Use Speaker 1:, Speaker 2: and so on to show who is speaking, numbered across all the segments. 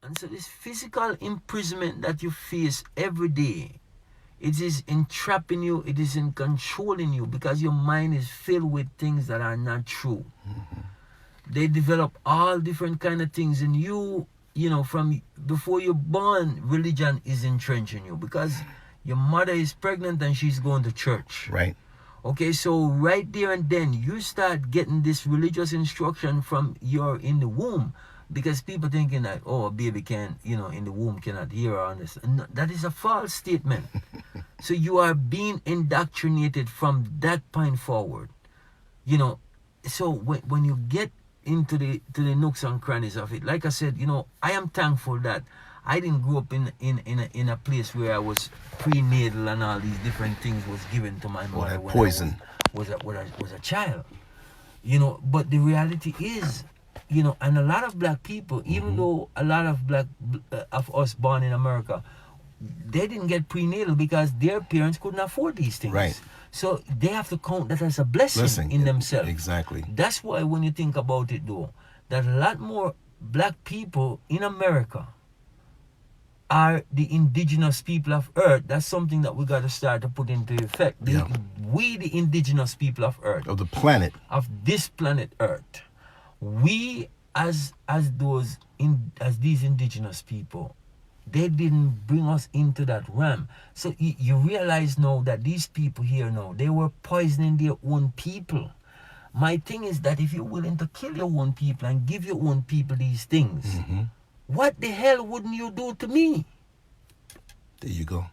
Speaker 1: And so this physical imprisonment that you face every day, it is entrapping you, it is in controlling you because your mind is filled with things that are not true. They develop all different kind of things in you, from before you're born. Religion is entrenched in you because your mother is pregnant and she's going to church.
Speaker 2: Right.
Speaker 1: Okay, so right there and then you start getting this religious instruction from you're in the womb, because people thinking that, oh, a baby can, in the womb cannot hear or understand. No, that is a false statement. So you are being indoctrinated from that point forward. So when you get into the nooks and crannies of it, like I said, I am thankful that I didn't grow up in a place where I was prenatal and all these different things was given to my mother
Speaker 2: that
Speaker 1: when
Speaker 2: poison
Speaker 1: I was a child. But the reality is, and a lot of black people, even though a lot of black of us born in America, they didn't get prenatal because their parents couldn't afford these things.
Speaker 2: Right.
Speaker 1: So they have to count that as a blessing in themselves.
Speaker 2: Exactly.
Speaker 1: That's why when you think about it, though, that a lot more black people in America are the indigenous people of Earth. That's something that we got to start to put into effect. We, the indigenous people of Earth,
Speaker 2: of the planet,
Speaker 1: of this planet Earth, we as these indigenous people, they didn't bring us into that realm. So you realize now that these people here now, they were poisoning their own people. My thing is that if you're willing to kill your own people and give your own people these things, what the hell wouldn't you do to me?
Speaker 2: There you go.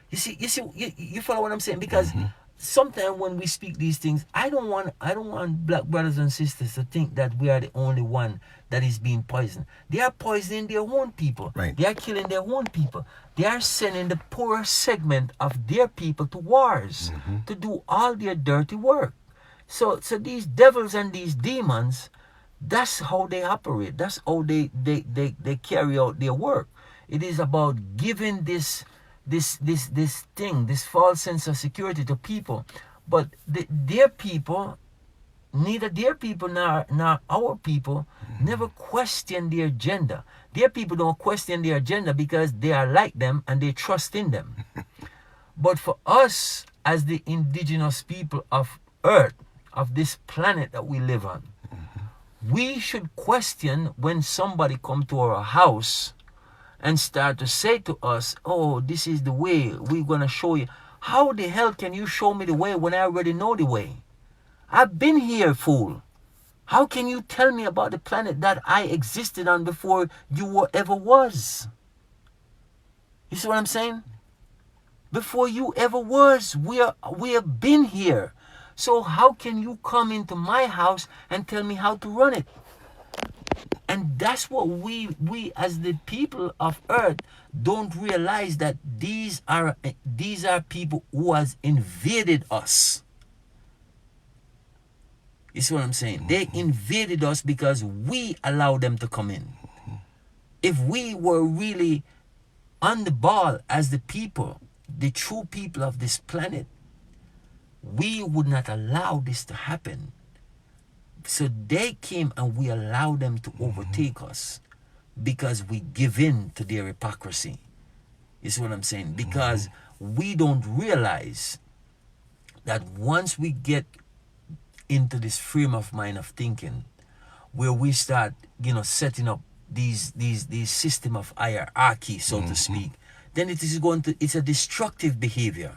Speaker 1: You follow what I'm saying? Because sometimes when we speak these things, I don't want black brothers and sisters to think that we are the only one that is being poisoned. They are poisoning their own people.
Speaker 2: Right.
Speaker 1: They are killing their own people. They are sending the poorer segment of their people to wars to do all their dirty work. So these devils and these demons, that's how they operate. That's how they carry out their work. It is about giving this thing, this false sense of security to people. But their people, neither their people nor our people, never question their agenda. Their people don't question their agenda because they are like them and they trust in them. But for us, as the indigenous people of Earth, of this planet that we live on, we should question when somebody come to our house and start to say to us, oh, this is the way, we're going to show you. How the hell can you show me the way when I already know the way? I've been here, fool. How can you tell me about the planet that I existed on before you ever was? You see what I'm saying? Before you ever was, we have been here. So how can you come into my house and tell me how to run it? And that's what we as the people of Earth don't realize, that these are people who has invaded us. You see what I'm saying? They invaded us because we allowed them to come in. If we were really on the ball as the people, the true people of this planet, we would not allow this to happen. So they came and we allowed them to overtake us because we give in to their hypocrisy. You see what I'm saying? Because we don't realize that once we get into this frame of mind of thinking, where we start, setting up these system of hierarchy, so to speak, then it's a destructive behavior.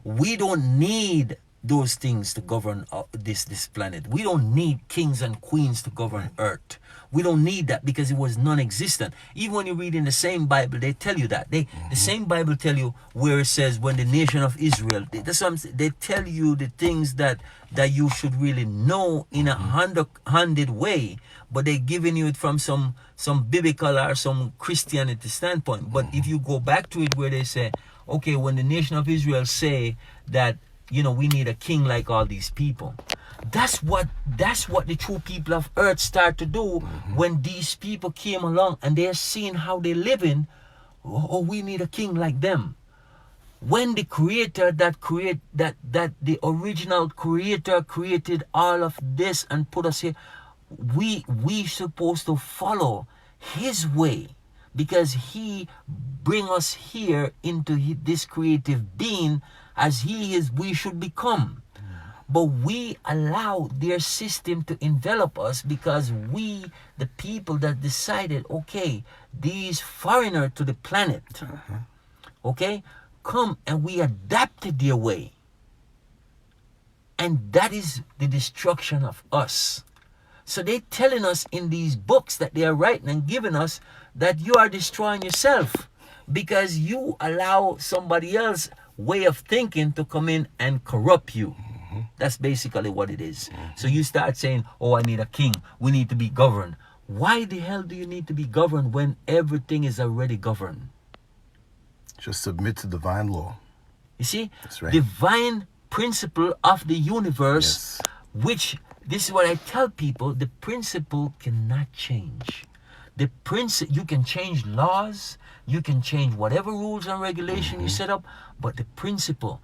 Speaker 1: We don't need those things to govern this planet. We don't need kings and queens to govern Earth. We don't need that because it was non-existent. Even when you read in the same Bible, they tell you that. The same Bible tell you where it says when the nation of Israel, that's what I'm saying, they tell you the things that you should really know in a handed way, but they're giving you it from some biblical or some Christianity standpoint. But if you go back to it where they say, okay, when the nation of Israel say that, we need a king like all these people. That's what the true people of Earth start to do when these people came along and they're seeing how they're living. Oh, we need a king like them. When the creator that the original creator created all of this and put us here, we supposed to follow his way. because he bring us here into this creative being as he is we should become. But we allow their system to envelop us because we, the people that decided, okay, these foreigner to the planet, okay, come and we adapted their way. And that is the destruction of us. So they're telling us in these books that they are writing and giving us that you are destroying yourself because you allow somebody else's way of thinking to come in and corrupt you. That's basically what it is. So you start saying, oh, I need a king. We need to be governed. Why the hell do you need to be governed when everything is already governed?
Speaker 2: Just submit to divine law.
Speaker 1: You see?
Speaker 2: That's right.
Speaker 1: Divine principle of the universe, which, this is what I tell people, the principle cannot change. The you can change laws, you can change whatever rules and regulation you set up, but the principle,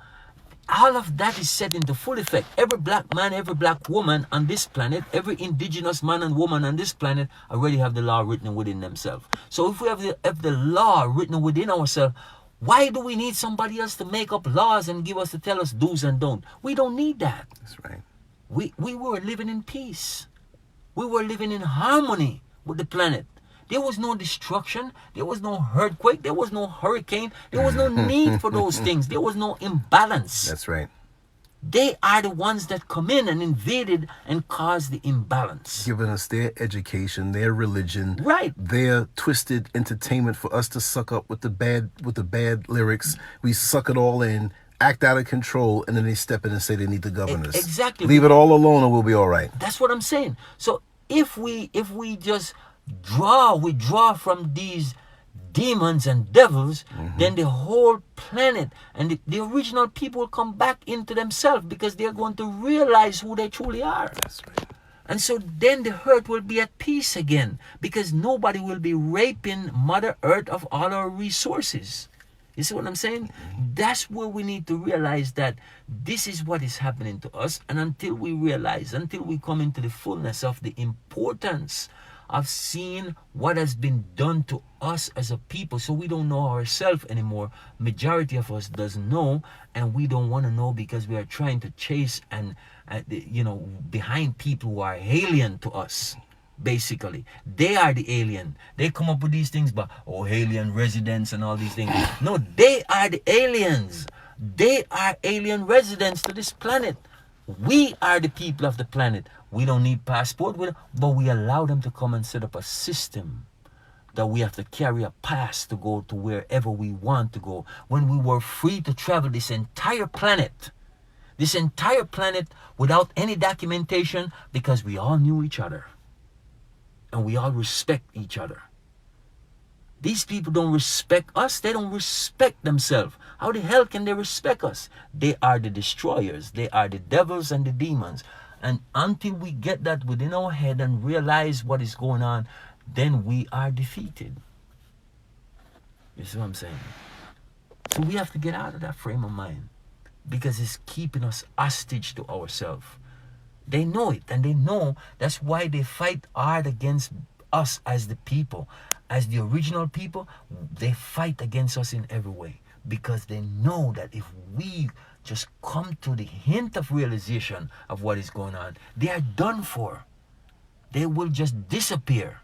Speaker 1: all of that is set into full effect. Every black man, every black woman on this planet, every indigenous man and woman on this planet already have the law written within themselves. So if we have the law written within ourselves, why do we need somebody else to make up laws and give us to tell us do's and don'ts? We don't need that.
Speaker 2: That's right.
Speaker 1: We were living in peace. We were living in harmony with the planet. There was no destruction. There was no earthquake. There was no hurricane. There was no need for those things. There was no imbalance.
Speaker 2: That's right.
Speaker 1: They are the ones that come in and invaded and caused the imbalance.
Speaker 2: Giving us their education, their religion,
Speaker 1: Right.
Speaker 2: their twisted entertainment for us to suck up with the bad lyrics. We suck it all in, act out of control, and then they step in and say they need to govern us.
Speaker 1: Exactly.
Speaker 2: Leave it all alone and we'll be all right.
Speaker 1: That's what I'm saying. So if we just withdraw from these demons and devils, then the whole planet and the original people will come back into themselves because they're going to realize who they truly are.
Speaker 2: That's right.
Speaker 1: And so then the earth will be at peace again because nobody will be raping Mother Earth of all our resources. You see what I'm saying? That's where we need to realize that this is what is happening to us. And until we realize, until we come into the fullness of the importance of seeing what has been done to us as a people, so we don't know ourselves anymore. Majority of us doesn't know, and we don't want to know because we are trying to chase and behind people who are alien to us. Basically, they are the alien. They come up with these things, but alien residents and all these things. No, they are the aliens. They are alien residents to this planet. We are the people of the planet. We don't need passport, but we allow them to come and set up a system that we have to carry a pass to go to wherever we want to go. When we were free to travel this entire planet without any documentation, because we all knew each other and we all respect each other. These people don't respect us. They don't respect themselves. How the hell can they respect us? They are the destroyers. They are the devils and the demons. And until we get that within our head and realize what is going on, then we are defeated. You see what I'm saying? So we have to get out of that frame of mind because it's keeping us hostage to ourselves. They know it, and they know that's why they fight hard against us as the people. As the original people, they fight against us in every way because they know that if we just come to the hint of realization of what is going on, they are done for. They will just disappear.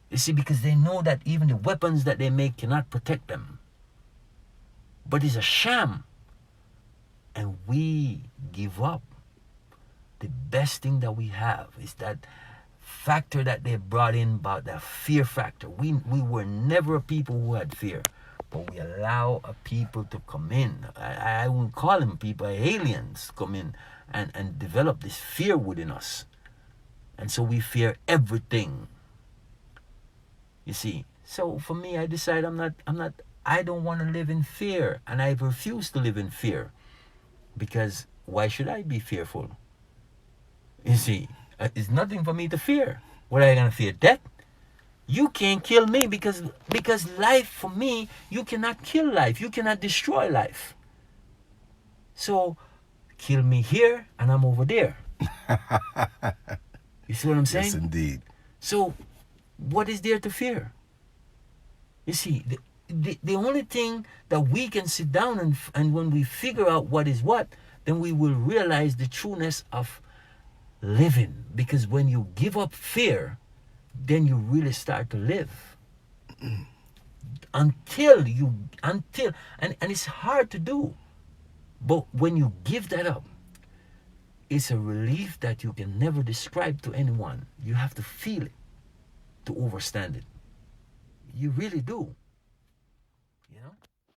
Speaker 1: You see, because they know that even the weapons that they make cannot protect them. But it's a sham. And we give up. The best thing that we have is that factor that they brought in about the fear factor. We were never a people who had fear. But we allow a people to come in. I wouldn't call them people, aliens come in and develop this fear within us. And so we fear everything. You see. So for me, I decide I don't want to live in fear. And I refuse to live in fear. Because why should I be fearful? You see, it's nothing for me to fear. What are you going to fear? Death? You can't kill me because life, for me, you cannot kill life. You cannot destroy life. So, kill me here and I'm over there. You see what I'm saying?
Speaker 2: Yes, indeed.
Speaker 1: So, what is there to fear? You see, the only thing that we can sit down and when we figure out what is what, then we will realize the trueness of living. Because when you give up fear, then you really start to live. Until and it's hard to do. But when you give that up, it's a relief that you can never describe to anyone. You have to feel it to understand it. You really do.